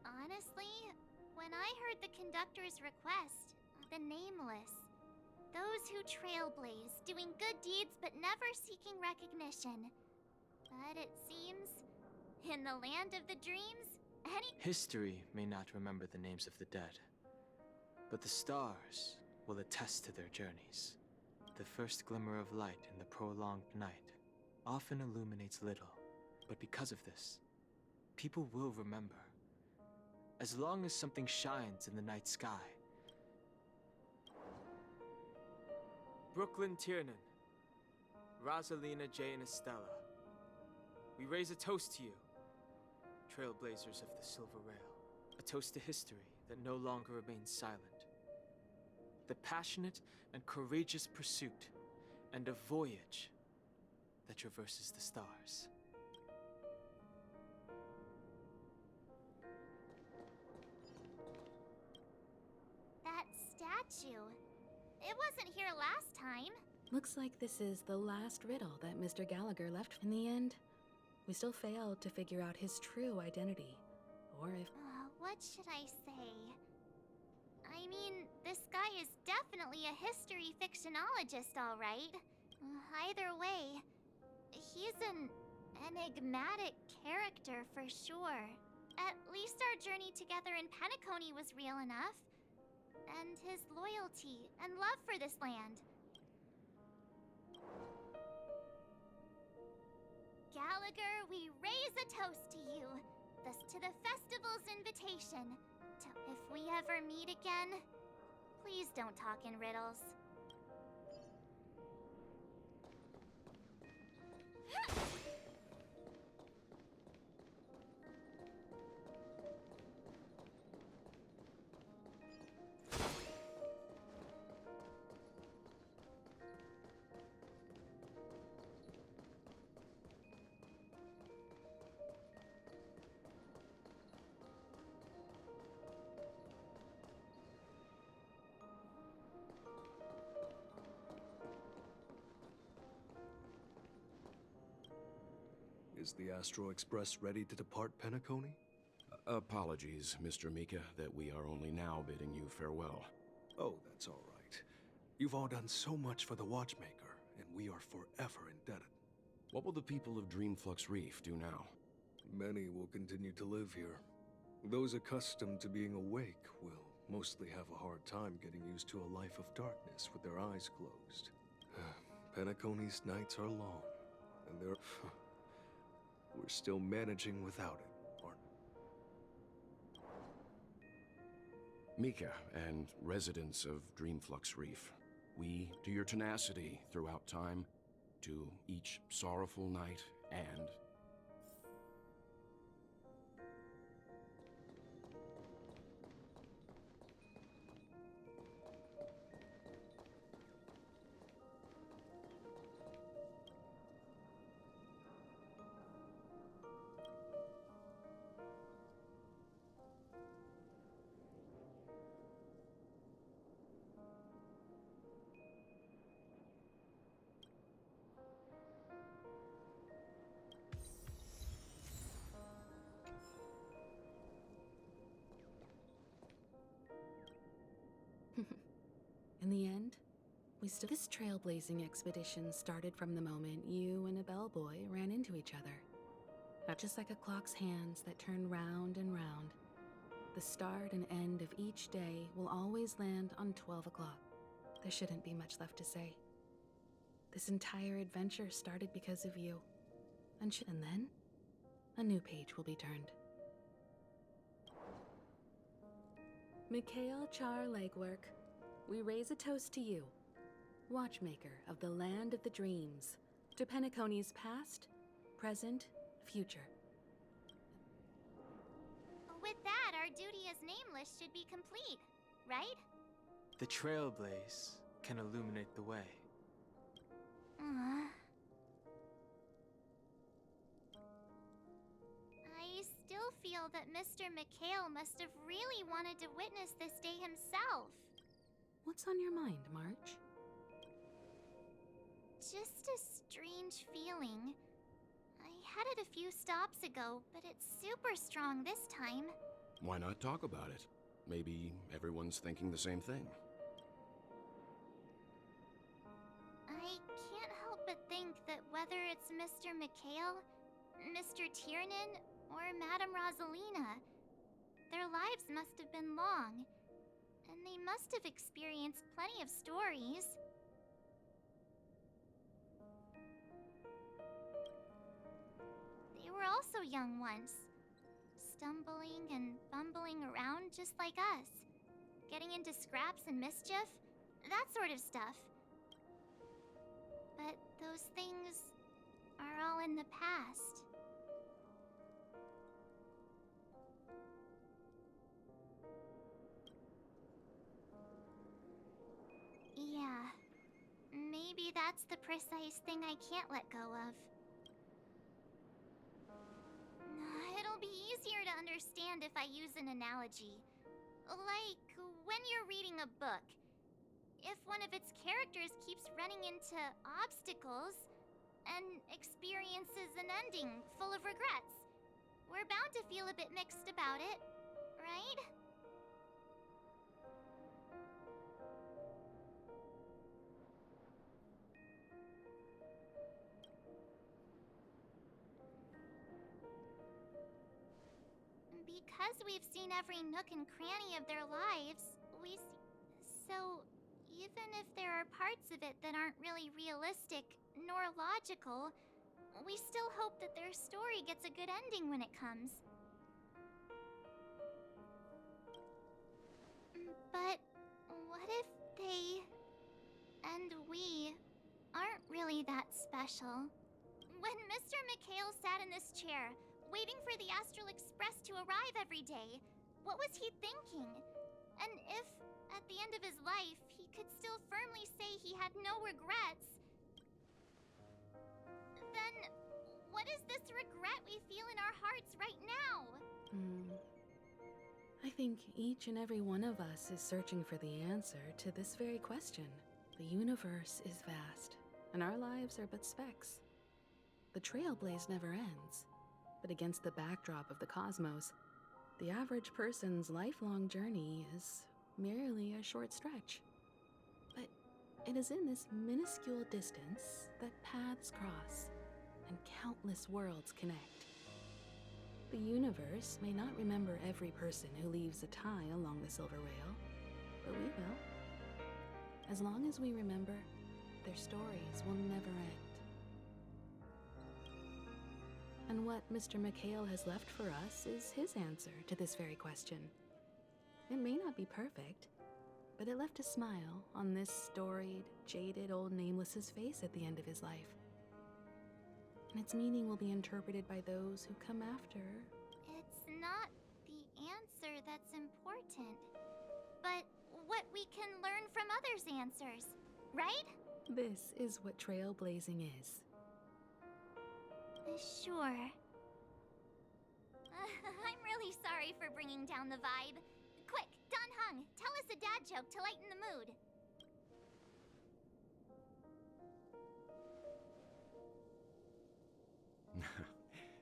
Honestly, when I heard the conductor's request, the nameless, those who trailblaze, doing good deeds but never seeking recognition. But it seems, in the land of the dreams, History may not remember the names of the dead, but the stars will attest to their journeys. The first glimmer of light in the prolonged night often illuminates little, but because of this, people will remember. As long as something shines in the night sky. Brooklyn Tiernan, Rosalina, Jay, and Estella, we raise a toast to you, trailblazers of the Silver Rail. A toast to history that no longer remains silent. The passionate and courageous pursuit, and a voyage that traverses the stars. that statue. It wasn't here last time. Looks like this is the last riddle that Mr. Gallagher left. In the end, we still failed to figure out his true identity. Or if... What should I say? I mean, this guy is definitely a history fictionologist, all right. Either way, he's an enigmatic character for sure. At least our journey together in Peniconia was real enough. And his loyalty and love for this land. Gallagher, we raise a toast to you. Thus to the festival's invitation. So if we ever meet again, please don't talk in riddles. Is the Astro Express ready to depart Peniconia? Apologies, Mr. Mika, that we are only now bidding you farewell. Oh, that's all right. You've all done so much for the Watchmaker, and we are forever indebted. What will the people of Dreamflux Reef do now? Many will continue to live here. Those accustomed to being awake will mostly have a hard time getting used to a life of darkness with their eyes closed. Penaconia's nights are long, and they're... We're still managing without it, aren't we? Mika and residents of Dreamflux Reef, we, to your tenacity throughout time, to each sorrowful night and... In the end, we still... This trailblazing expedition started from the moment you and a bellboy ran into each other. Just like a clock's hands that turn round and round, the start and end of each day will always land on 12 o'clock. There shouldn't be much left to say. This entire adventure started because of you. And then, a new page will be turned. Mikhail Char Legwork, we raise a toast to you, Watchmaker of the Land of the Dreams, to Penaconia's past, present, future. With that, our duty as nameless should be complete, right? The trailblaze can illuminate the way. I still feel that Mr. Mikhail must have really wanted to witness this day himself. What's on your mind, March? had it a few stops ago, but it's super strong this time. Why not talk about it? Maybe everyone's thinking the same thing. I can't help but think that whether it's Mr. Mikhail, Mr. Tiernan, or Madame Rosalina, their lives must have been long, and they must have experienced plenty of stories. They were also young once, stumbling and bumbling around just like us, getting into scraps and mischief, that sort of stuff. But those things are all in the past. Yeah, maybe that's the precise thing I can't let go of. It'll be easier to understand if I use an analogy. Like when you're reading a book. If one of its characters keeps running into obstacles and experiences an ending full of regrets, we're bound to feel a bit mixed about it, right? Because we've seen every nook and cranny of their lives, so even if there are parts of it that aren't really realistic nor logical, we still hope that their story gets a good ending when it comes. But what if they and we aren't really that special? When Mr. Mikhail sat in this chair, waiting for the Astral Express to arrive every day, what was he thinking? And if, at the end of his life, he could still firmly say he had no regrets, then what is this regret we feel in our hearts right now? I think each and every one of us is searching for the answer to this very question. The universe is vast, and our lives are but specks. The trailblaze never ends. But against the backdrop of the cosmos, the average person's lifelong journey is merely a short stretch. But it is in this minuscule distance that paths cross and countless worlds connect. The universe may not remember every person who leaves a tie along the Silver Rail, but we will. As long as we remember, their stories will never end. And what Mr. Mikhail has left for us is his answer to this very question. It may not be perfect, but it left a smile on this storied, jaded old nameless's face at the end of his life. And its meaning will be interpreted by those who come after. It's not the answer that's important, but what we can learn from others' answers, right? This is what trailblazing is. Sure. I'm really sorry for bringing down the vibe. Quick, Don Hung, tell us a dad joke to lighten the mood.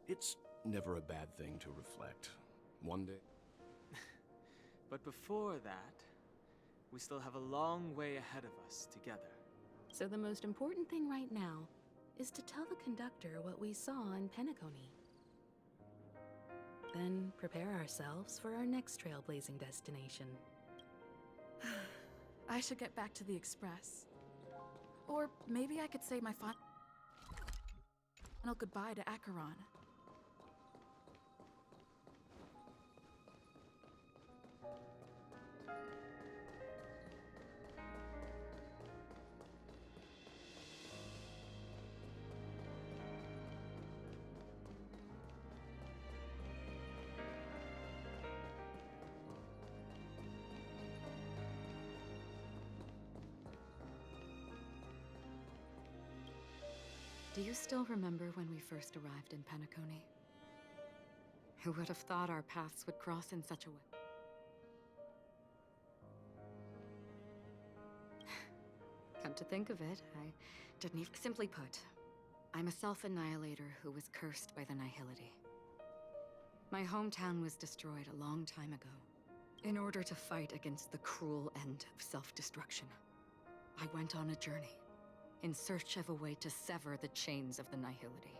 It's never a bad thing to reflect. One day... But before that, we still have a long way ahead of us together. So the most important thing right now is to tell the conductor what we saw in Penacony. Then prepare ourselves for our next trailblazing destination. I should get back to the express. Or maybe I could say my final goodbye to Acheron. Do you still remember when we first arrived in Penacony? Who would have thought our paths would cross in such a way? Come to think of it, I didn't even... Simply put, I'm a self-annihilator who was cursed by the Nihility. My hometown was destroyed a long time ago. In order to fight against the cruel end of self-destruction, I went on a journey, in search of a way to sever the chains of the Nihility.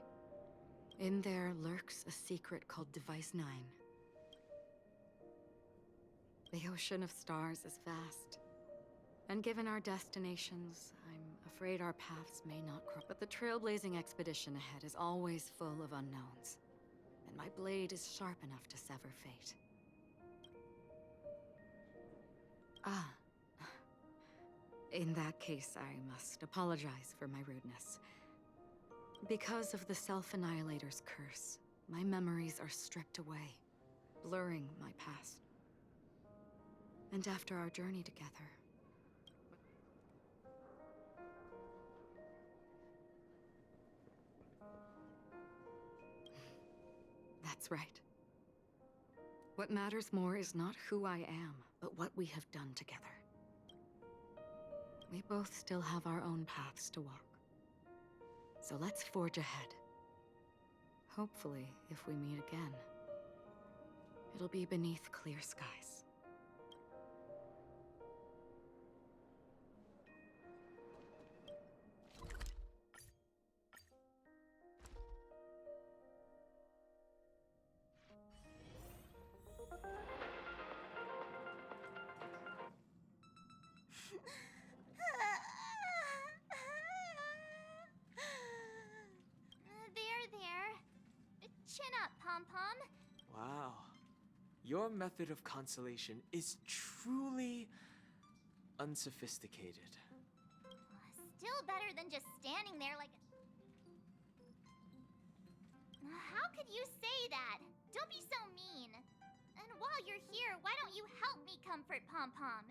In there lurks a secret called Device 9. The ocean of stars is vast, and given our destinations, I'm afraid our paths may not cross. But the trailblazing expedition ahead is always full of unknowns, and my blade is sharp enough to sever fate. Ah. In that case, I must apologize for my rudeness. Because of the Self-Annihilator's curse, my memories are stripped away, blurring my past. And after our journey together... That's right. What matters more is not who I am, but what we have done together. We both still have our own paths to walk. So let's forge ahead. Hopefully, if we meet again, it'll be beneath clear skies. Chin up, Pom-Pom. Wow. Your method of consolation is truly unsophisticated. Still better than just standing there like... How could you say that? Don't be so mean. And while you're here, why don't you help me comfort Pom-Pom?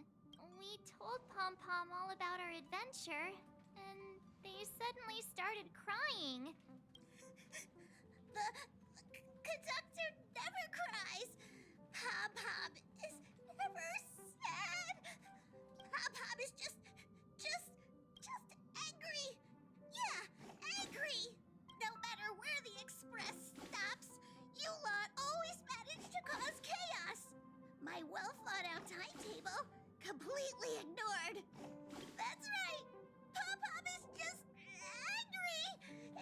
We told Pom-Pom all about our adventure, and they suddenly started crying. The conductor never cries. Pom-Pom is never sad. Pom-Pom is just angry. Yeah, angry. No matter where the express stops, you lot always manage to cause chaos. My well-thought-out timetable completely ignored. That's right. Pom-Pom is just angry.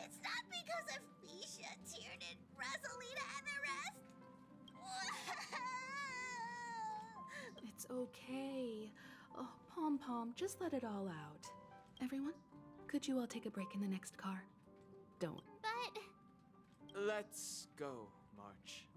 It's not because of Misha, Tiernan, Rosalina, and the rest. It's okay. Oh, Pom-Pom, just let it all out. Everyone, could you all take a break in the next car? Don't. But... Let's go, March.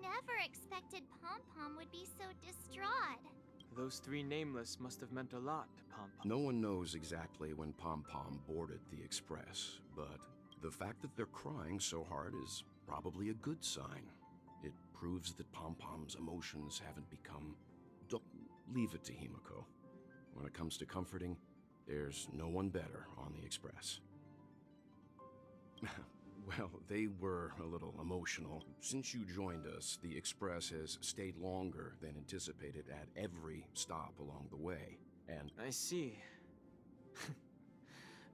Never expected Pom-Pom would be so distraught. Those three nameless must have meant a lot to Pom-Pom. No one knows exactly when Pom-Pom boarded the express, but the fact that they're crying so hard is probably a good sign. It proves that Pom-Pom's emotions haven't become... Leave it to Himiko. When it comes to comforting, there's no one better on the express. Well, they were a little emotional. Since you joined us, the Express has stayed longer than anticipated at every stop along the way, and... I see.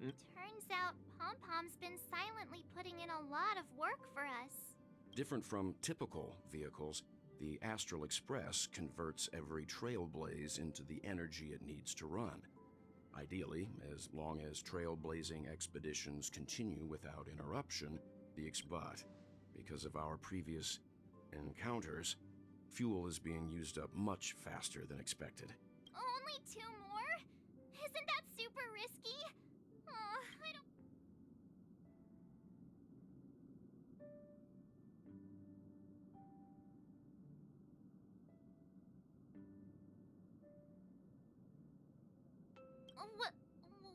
Turns out Pom-Pom's been silently putting in a lot of work for us. Different from typical vehicles, the Astral Express converts every trailblaze into the energy it needs to run. Ideally, as long as trailblazing expeditions continue without interruption, but because of our previous encounters, fuel is being used up much faster than expected. Only 2 more? Isn't that super risky? I don't...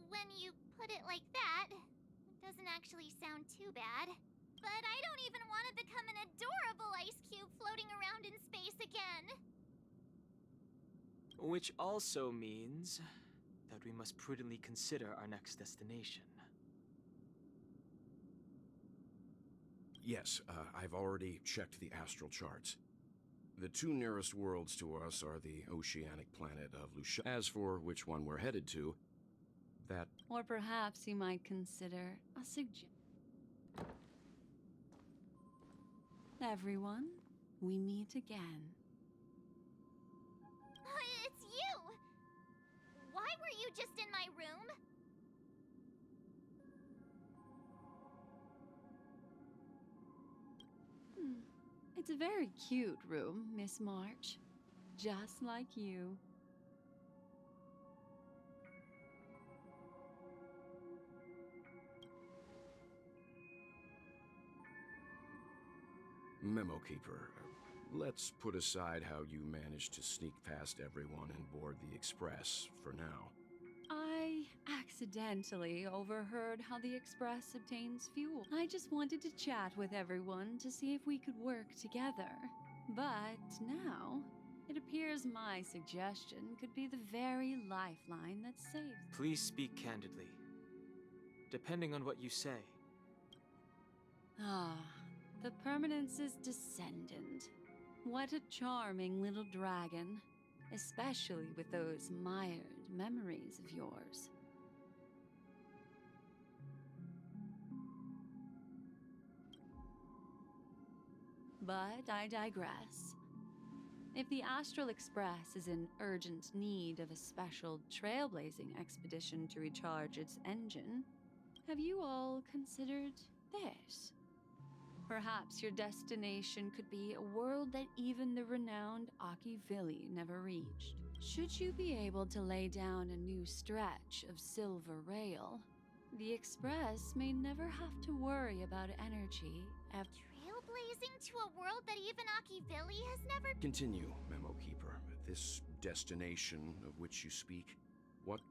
When you put it like that, it doesn't actually sound too bad. But I don't even want to become an adorable ice cube floating around in space again. Which also means that we must prudently consider our next destination. Yes, I've already checked the astral charts. The two nearest worlds to us are the oceanic planet of Lucia. As for which one we're headed to, that... Or perhaps you might consider a suggestion. Everyone, we meet again. It's you! Why were you just in my room? It's a very cute room, Miss March. Just like you. Memo Keeper, let's put aside how you managed to sneak past everyone and board the express for now. I accidentally overheard how the express obtains fuel. I just wanted to chat with everyone to see if we could work together. But now, it appears my suggestion could be the very lifeline that saves. Please speak candidly. Depending on what you say. Ah, the Permanence's descendant. What a charming little dragon. Especially with those mired memories of yours. But I digress. If the Astral Express is in urgent need of a special trailblazing expedition to recharge its engine, have you all considered this? Perhaps your destination could be a world that even the renowned Akivili never reached. Should you be able to lay down a new stretch of Silver Rail, the Express may never have to worry about energy after... Trailblazing to a world that even Akivili has never... Continue, Memo Keeper. This destination of which you speak, what...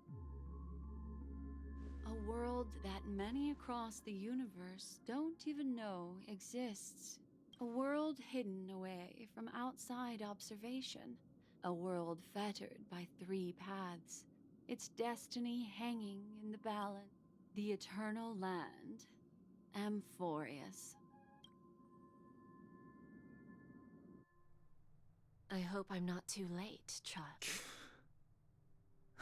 A world that many across the universe don't even know exists. A world hidden away from outside observation. A world fettered by 3 paths. Its destiny hanging in the balance. The eternal land. Amphorius. I hope I'm not too late, child.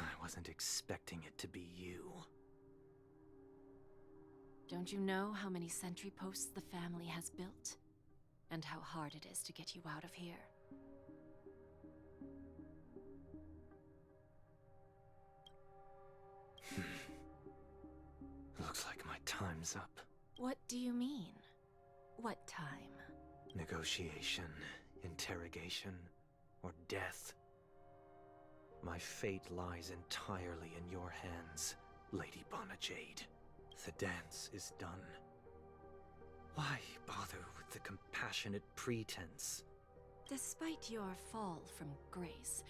I wasn't expecting it to be you. Don't you know how many sentry posts the family has built? And how hard it is to get you out of here? Looks like my time's up. What do you mean? What time? Negotiation, interrogation, or death. My fate lies entirely in your hands, Lady Bonajade. The dance is done. Why bother with the compassionate pretense? Despite your fall from grace,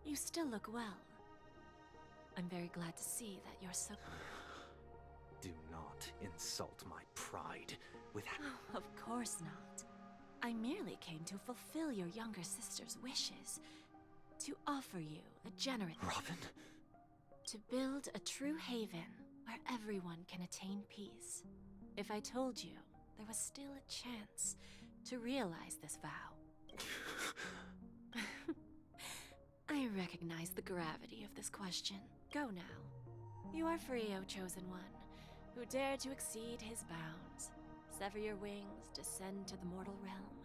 you still look well. I'm very glad to see that you're so... Do not insult my pride with... Oh, of course not. I merely came to fulfill your younger sister's wishes. To offer you a generous... Robin? To build a true haven where everyone can attain peace. If I told you, there was still a chance to realize this vow. I recognize the gravity of this question. Go now. You are free, O Chosen One, who dare to exceed his bounds. Sever your wings, descend to the mortal realm.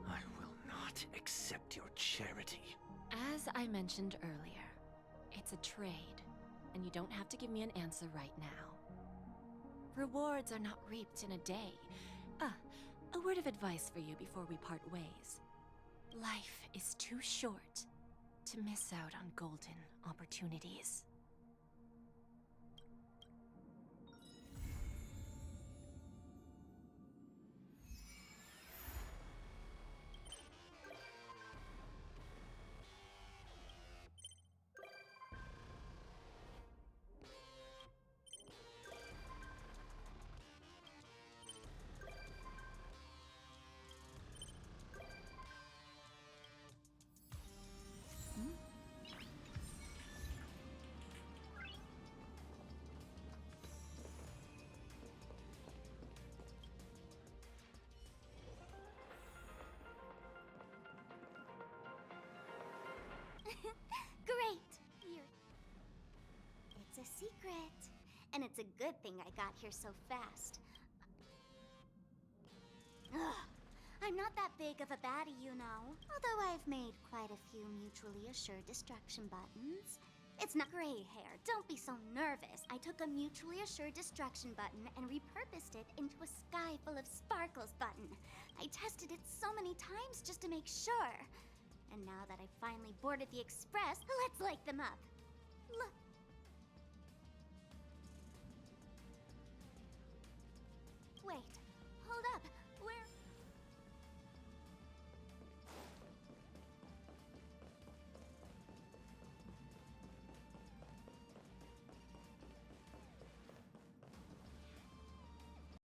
I will not accept your charity. As I mentioned earlier, it's a trade, and you don't have to give me an answer right now. Rewards are not reaped in a day. A word of advice for you before we part ways. Life is too short to miss out on golden opportunities. Great! It's a secret. And it's a good thing I got here so fast. Ugh. I'm not that big of a baddie, you know. Although I've made quite a few mutually assured destruction buttons. It's not gray hair. Don't be so nervous. I took a mutually assured destruction button and repurposed it into a sky full of sparkles button. I tested it so many times just to make sure. And now that I've finally boarded the express, let's light them up. Look. Wait.